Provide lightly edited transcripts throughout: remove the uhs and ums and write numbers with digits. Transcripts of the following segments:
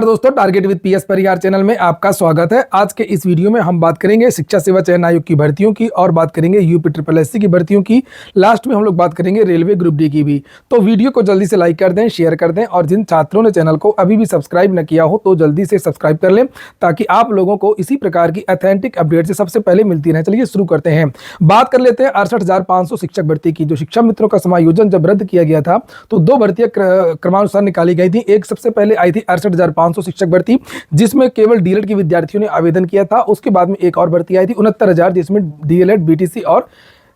दोस्तों, target with PS Parihar channel में आपका स्वागत है। आज के इस वीडियो में हम बात करेंगे शिक्षा सेवा चयन आयोग की भर्तियों की और बात करेंगे यूपीएससी की भर्तियों की। लास्ट में हम लोग बात करेंगे रेलवे ग्रुप डी की भी। तो वीडियो को जल्दी से लाइक कर दें, शेयर कर दें और जिन छात्रों ने चैनल को अभी भी सब्सक्राइब न किया हो तो जल्दी से सब्सक्राइब कर लें ताकि आप लोगों को इसी प्रकार की ऑथेंटिक अपडेट से सबसे पहले मिलती रहे। चलिए शुरू करते हैं। बात कर लेते हैं 68,500 शिक्षक भर्ती की। जो शिक्षा मित्रों का समायोजन जब रद्द किया गया था तो दो भर्तियां क्रमानुसार निकाली गई थी। एक सबसे पहले आई थी 68,500 शिक्षक भर्ती, जिसमें केवल डीएलएड के विद्यार्थियों ने आवेदन किया था। उसके बाद में एक और भर्ती आई थी 69,000, जिसमें डीएलएड, बीटीसी और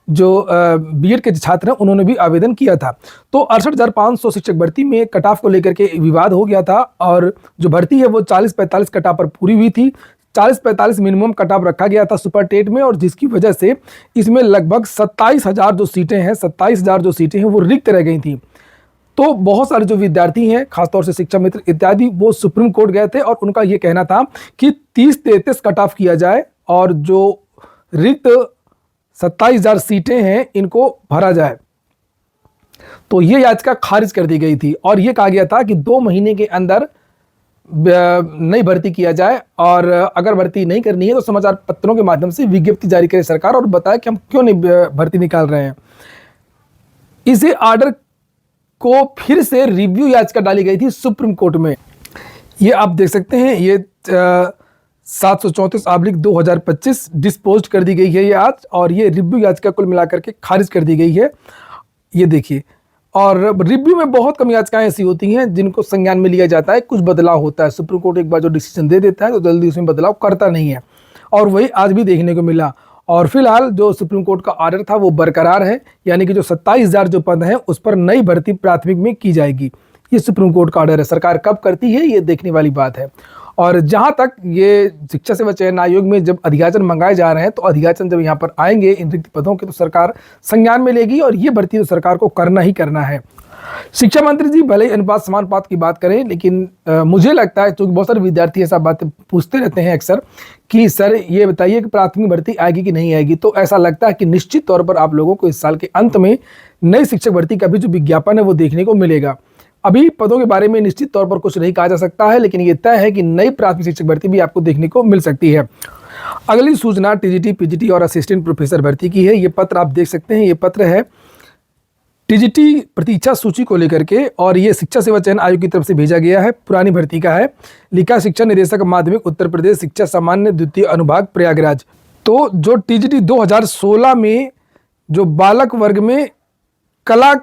जो बीएड के छात्र हैं उन्होंने भी आवेदन किया था। तो 68,500 शिक्षक भर्ती में कट ऑफ को लेकर के विवाद हो गया था और जो भर्ती है वो 40-45 कट ऑफ पर पूरी हुई थी। 40-45 मिनिमम कट ऑफ रखा गया था सुपर टेट में, और जिसकी वजह से इसमें लगभग 27,000 जो सीटें हैं 27,000 जो सीटें हैं वो रिक्त रह गई थी। तो बहुत सारे जो विद्यार्थी हैं, खासतौर से शिक्षा मित्र इत्यादि, वो सुप्रीम कोर्ट गए थे और उनका ये कहना था कि 30-33 कट ऑफ किया जाए और जो रिक्त 27,000 सीटें हैं इनको भरा जाए। तो ये याचिका खारिज कर दी गई थी और ये कहा गया था कि 2 महीने के अंदर नई भर्ती किया जाए, और अगर भर्ती नहीं करनी है तो समाचार पत्रों के माध्यम से विज्ञप्ति जारी करे सरकार और बताए कि हम क्यों नहीं भर्ती निकाल रहे हैं। इसे आर्डर को फिर से रिव्यू याचिका डाली गई थी सुप्रीम कोर्ट में। ये आप देख सकते हैं, ये 734/2025 डिस्पोज कर दी गई है ये आज, और ये रिव्यू याचिका कुल मिलाकर के खारिज कर दी गई है। ये देखिए, और रिव्यू में बहुत कम याचिकाएं ऐसी होती हैं जिनको संज्ञान में लिया जाता है, कुछ बदलाव होता है। सुप्रीम कोर्ट एक बार जो डिसीजन दे देता है तो जल्दी उसमें बदलाव करता नहीं है, और वही आज भी देखने को मिला। और फिलहाल जो सुप्रीम कोर्ट का ऑर्डर था वो बरकरार है, यानी कि जो 27,000 जो पद हैं उस पर नई भर्ती प्राथमिक में की जाएगी। ये सुप्रीम कोर्ट का ऑर्डर है। सरकार कब करती है ये देखने वाली बात है। और जहां तक ये शिक्षा सेवा चयन आयोग में जब अधियाचन मंगाए जा रहे हैं तो अधियाचन जब यहाँ पर आएंगे इन रिक्त पदों के तो सरकार संज्ञान में लेगी, और ये भर्ती तो सरकार को करना ही करना है। शिक्षा मंत्री जी भले ही अनुपात समानुपात की बात करें, लेकिन मुझे लगता है, क्योंकि बहुत सारे विद्यार्थी ऐसा बातें पूछते रहते हैं अक्सर कि सर ये बताइए कि प्राथमिक भर्ती आएगी कि नहीं आएगी, तो ऐसा लगता है कि निश्चित तौर पर आप लोगों को इस साल के अंत में नई शिक्षक भर्ती का भी जो विज्ञापन है वो देखने को मिलेगा। अभी पदों के बारे में निश्चित तौर पर कुछ नहीं कहा जा सकता है, लेकिन ये तय है कि नई प्राथमिक शिक्षक भर्ती भी आपको देखने को मिल सकती है। अगली सूचना टीजीटी, पीजीटी और असिस्टेंट प्रोफेसर भर्ती की है। ये पत्र आप देख सकते हैं, ये पत्र है टीजीटी प्रतीक्षा सूची को लेकर के, और ये शिक्षा सेवा चयन आयोग की तरफ से भेजा गया है। पुरानी भर्ती का है। लिखा शिक्षा निदेशक माध्यमिक उत्तर प्रदेश, शिक्षा सामान्य द्वितीय अनुभाग प्रयागराज। तो जो टीजीटी 2016 में जो बालक वर्ग में कला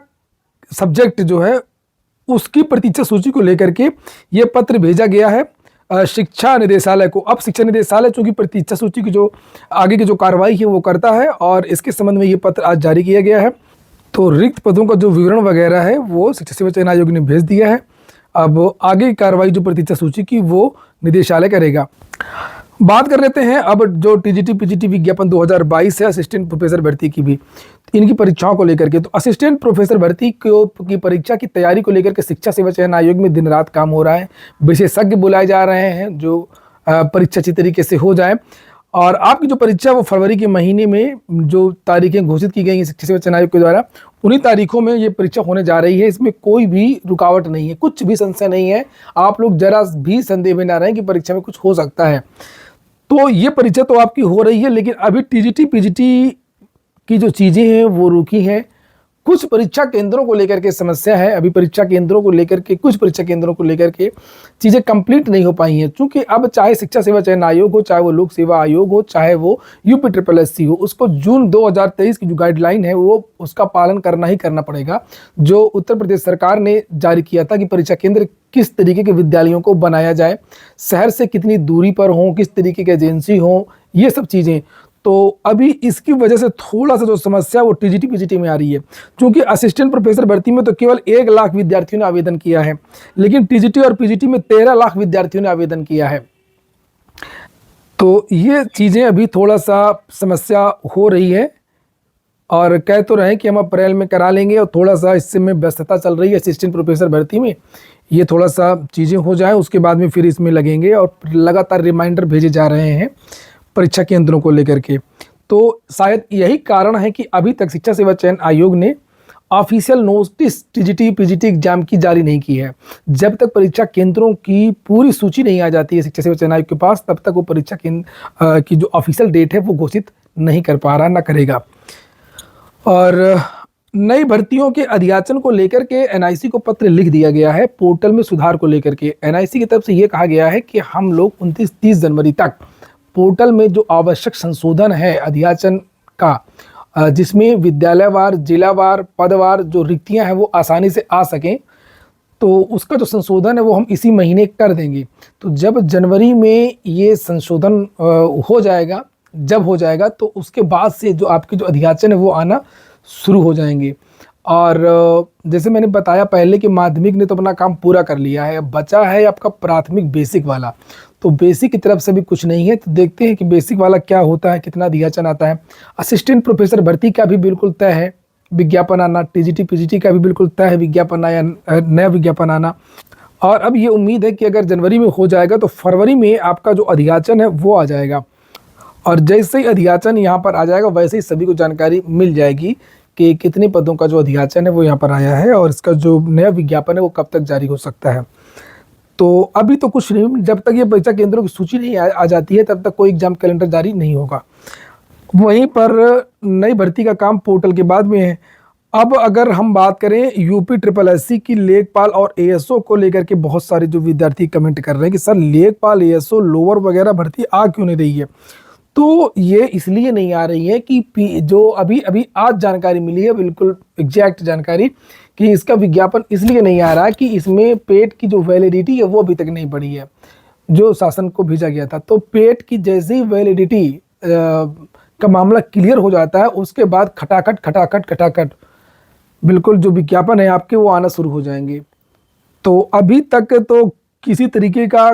सब्जेक्ट जो है उसकी प्रतीक्षा सूची को लेकर के ये पत्र भेजा गया है शिक्षा निदेशालय को। अब शिक्षा निदेशालय चूंकि प्रतीक्षा सूची की जो आगे की जो कार्रवाई है वो करता है, और इसके संबंध में ये पत्र आज जारी किया गया है। तो रिक्त पदों का जो विवरण वगैरह है वो शिक्षा सेवा चयन आयोग ने भेज दिया है। अब आगे की कार्रवाई जो प्रतीक्षा सूची की वो निदेशालय करेगा। बात कर लेते हैं अब जो टीजीटी पीजीटी विज्ञापन 2022 है असिस्टेंट प्रोफेसर भर्ती की भी, इनकी परीक्षाओं को लेकर के। तो असिस्टेंट प्रोफेसर भर्ती की परीक्षा की तैयारी को लेकर के शिक्षा सेवा चयन आयोग में दिन रात काम हो रहा है। विशेषज्ञ बुलाए जा रहे हैं जो परीक्षा अच्छी तरीके से हो जाए, और आपकी जो परीक्षा है वो फरवरी के महीने में जो तारीखें घोषित की गई हैं शिक्षा सेवा चयन आयोग के द्वारा, उन्हीं तारीखों में ये परीक्षा होने जा रही है। इसमें कोई भी रुकावट नहीं है, कुछ भी संशय नहीं है। आप लोग जरा भी संदेह में ना रहें कि परीक्षा में कुछ हो सकता है। तो ये परीक्षा तो आपकी हो रही है, लेकिन अभी टीजीटी पीजीटी की जो चीज़ें हैं वो रुकी हैं। कुछ परीक्षा केंद्रों को लेकर के समस्या है। अभी परीक्षा केंद्रों को लेकर के, कुछ परीक्षा केंद्रों को लेकर के चीज़ें कंप्लीट नहीं हो पाई हैं, क्योंकि अब चाहे शिक्षा सेवा चयन आयोग हो, चाहे वो लोक सेवा आयोग हो, चाहे वो यूपीएससी हो, उसको जून 2023 की जो गाइडलाइन है वो उसका पालन करना ही करना पड़ेगा, जो उत्तर प्रदेश सरकार ने जारी किया था कि परीक्षा केंद्र किस तरीके के विद्यालयों को बनाया जाए, शहर से कितनी दूरी पर हों, किस तरीके की एजेंसी हों, ये सब चीज़ें। तो अभी इसकी वजह से थोड़ा सा जो समस्या वो टीजीटी पीजीटी में आ रही है, क्योंकि असिस्टेंट प्रोफेसर भर्ती में तो केवल 1 लाख विद्यार्थियों ने आवेदन किया है, लेकिन टीजीटी और पीजीटी में 13 लाख विद्यार्थियों ने आवेदन किया है। तो ये चीज़ें अभी थोड़ा सा समस्या हो रही है, और कह तो रहे कि हम अप्रैल में करा लेंगे, और थोड़ा सा इससे में व्यस्तता चल रही है असिस्टेंट प्रोफेसर भर्ती में। ये थोड़ा सा चीज़ें हो जाए उसके बाद में फिर इसमें लगेंगे, और लगातार रिमाइंडर भेजे जा रहे हैं परीक्षा केंद्रों को लेकर के। तो शायद यही कारण है कि अभी तक शिक्षा सेवा चयन आयोग ने official notice TGT PGT exam की जारी नहीं की है। जब तक परीक्षा केंद्रों की पूरी सूची नहीं आ जाती है शिक्षा सेवा चयन आयोग के पास, तब तक वो परीक्षा केंद्र की जो ऑफिशियल डेट है वो घोषित नहीं कर पा रहा, ना करेगा। और नई भर्तियों के अध्याचन को लेकर के एनआईसी को पत्र लिख दिया गया है पोर्टल में सुधार को लेकर के। एनआईसी की तरफ से ये कहा गया है कि हम लोग 29-30 जनवरी तक पोर्टल में जो आवश्यक संशोधन है अध्याचन का, जिसमें विद्यालयवार, जिलावार, पदवार जो रिक्तियां हैं वो आसानी से आ सकें, तो उसका जो संशोधन है वो हम इसी महीने कर देंगे। तो जब जनवरी में ये संशोधन हो जाएगा, जब हो जाएगा तो उसके बाद से जो आपके जो अध्याचन है वो आना शुरू हो जाएंगे। और जैसे मैंने बताया पहले कि माध्यमिक ने तो अपना काम पूरा कर लिया है, अब बचा है आपका प्राथमिक बेसिक वाला। तो बेसिक की तरफ से भी कुछ नहीं है, तो देखते हैं कि बेसिक वाला क्या होता है, कितना अध्याचन आता है। असिस्टेंट प्रोफेसर भर्ती का भी बिल्कुल तय है विज्ञापन आना, टीजीटी पीजीटी का भी बिल्कुल तय है विज्ञापन आया, नया विज्ञापन आना। और अब ये उम्मीद है कि अगर जनवरी में हो जाएगा तो फरवरी में आपका जो अध्याचन है वो आ जाएगा। और जैसे ही अध्याचन यहाँ पर आ जाएगा वैसे ही सभी को जानकारी मिल जाएगी कि कितने पदों का जो अध्याचन है वो यहाँ पर आया है और इसका जो नया विज्ञापन है वो कब तक जारी हो सकता है। तो अभी तो कुछ नहीं, जब तक ये परीक्षा केंद्रों की सूची नहीं आ जाती है तब तक कोई एग्जाम कैलेंडर जारी नहीं होगा। वहीं पर नई भर्ती का काम पोर्टल के बाद में है। अब अगर हम बात करें यूपी SSSC की लेखपाल और एएसओ को लेकर के, बहुत सारे जो विद्यार्थी कमेंट कर रहे हैं कि सर लेखपाल, एएसओ, लोअर वगैरह भर्ती आ क्यों नहीं रही है। तो ये इसलिए नहीं आ रही है कि जो अभी अभी आज जानकारी मिली है, बिल्कुल एग्जैक्ट जानकारी, कि इसका विज्ञापन इसलिए नहीं आ रहा कि इसमें पेट की जो वैलिडिटी है वो अभी तक नहीं बढ़ी है जो शासन को भेजा गया था। तो पेट की जैसे ही वैलिडिटी का मामला क्लियर हो जाता है उसके बाद खटाखट बिल्कुल जो विज्ञापन है आपके वो आना शुरू हो जाएंगे। तो अभी तक तो किसी तरीके का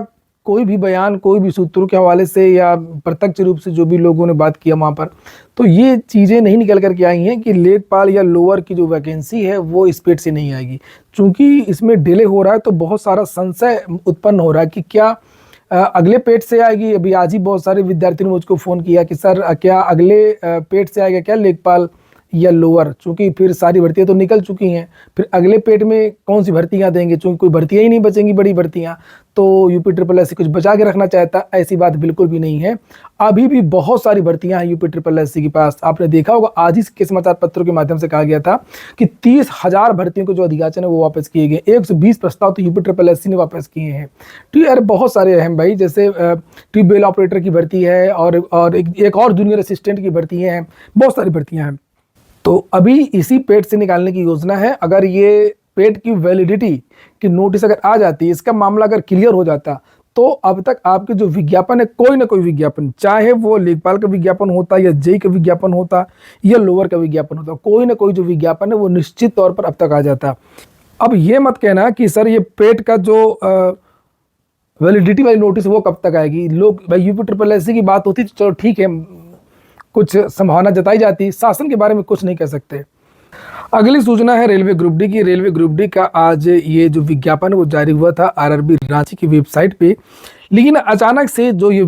कोई भी बयान, कोई भी सूत्रों के हवाले से या प्रत्यक्ष रूप से जो भी लोगों ने बात किया वहाँ पर, तो ये चीज़ें नहीं निकल करके आई हैं कि लेखपाल या लोअर की जो वैकेंसी है वो इस पेट से नहीं आएगी। चूँकि इसमें डिले हो रहा है तो बहुत सारा संशय उत्पन्न हो रहा है कि क्या अगले पेट से आएगी। अभी आज ही बहुत सारे विद्यार्थियों ने मुझको फ़ोन किया कि सर क्या अगले पेट से आएगा क्या लेखपाल या लोअर, चूँकि फिर सारी भर्तियां तो निकल चुकी हैं, फिर अगले पेट में कौन सी भर्तियां देंगे, चूँकि कोई भर्तियां ही नहीं बचेंगी बड़ी भर्तियां। तो यूपी SSSC कुछ बचा के रखना चाहता, ऐसी बात बिल्कुल भी नहीं है। अभी भी बहुत सारी भर्तियां हैं यूपी SSSC के पास। आपने देखा होगा आज ही के समाचार पत्रों के माध्यम से कहा गया था कि 30,000 भर्तियों को जो अध्याचन है वो वापस किए गए। 120 प्रस्ताव तो यूपी SSSC ने वापस किए हैं। तो यार बहुत सारे अहम भाई, जैसे ट्यूबवेल ऑपरेटर की भर्ती है और एक और जूनियर असिस्टेंट की भर्ती है, बहुत सारी भर्तियाँ हैं। तो अभी इसी पेट से निकालने की योजना है। अगर ये पेट की वैलिडिटी की नोटिस अगर आ जाती, इसका मामला अगर क्लियर हो जाता, तो अब तक आपके जो विज्ञापन है, कोई ना कोई विज्ञापन, चाहे वो लेखपाल का विज्ञापन होता या जेई का विज्ञापन होता या लोअर का विज्ञापन होता, कोई ना कोई जो विज्ञापन है वो निश्चित तौर पर अब तक आ जाता। अब ये मत कहना कि सर ये पेट का जो वैलिडिटी वाली नोटिस वो कब तक आएगी। लोग भाई यूपी SSSC की बात होती तो चलो ठीक है, कुछ संभावना जताई जाती, शासन के बारे में कुछ नहीं कह सकते। अगली सूचना है रेलवे ग्रुप डी की। रेलवे ग्रुप डी का आज ये जो विज्ञापन वो जारी हुआ था आरआरबी रांची की वेबसाइट पे, लेकिन अचानक से जो ये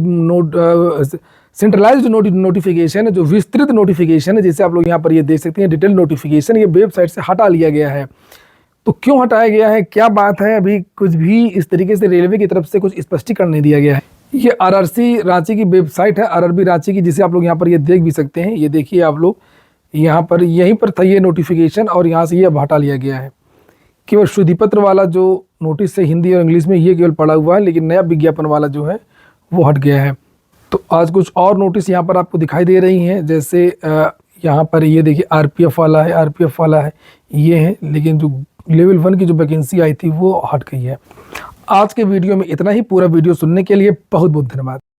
सेंट्रलाइज्ड नोटिफिकेशन है, जो विस्तृत नोटिफिकेशन है, जैसे आप लोग यहाँ पर ये देख सकते हैं डिटेल नोटिफिकेशन, ये वेबसाइट से हटा लिया गया है। तो क्यों हटाया गया है, क्या बात है, अभी कुछ भी इस तरीके से रेलवे की तरफ से कुछ स्पष्टीकरण नहीं दिया गया है। ये आरआरसी रांची की वेबसाइट है, आरआरबी रांची की, जिसे आप लोग यहाँ पर ये देख भी सकते हैं। ये देखिए आप लोग यहाँ पर, यहीं पर था ये नोटिफिकेशन और यहाँ से ये अब हटा लिया गया है। केवल शुद्धि पत्र वाला जो नोटिस है हिंदी और इंग्लिश में, ये केवल पड़ा हुआ है, लेकिन नया विज्ञापन वाला जो है वो हट गया है। तो आज कुछ और नोटिस यहाँ पर आपको दिखाई दे रही हैं, जैसे यहाँ पर ये देखिए आरपीएफ वाला है, आरपीएफ वाला है ये है, लेकिन जो लेवल 1 की जो वैकेंसी आई थी वो हट गई है। आज के वीडियो में इतना ही। पूरा वीडियो सुनने के लिए बहुत बहुत धन्यवाद।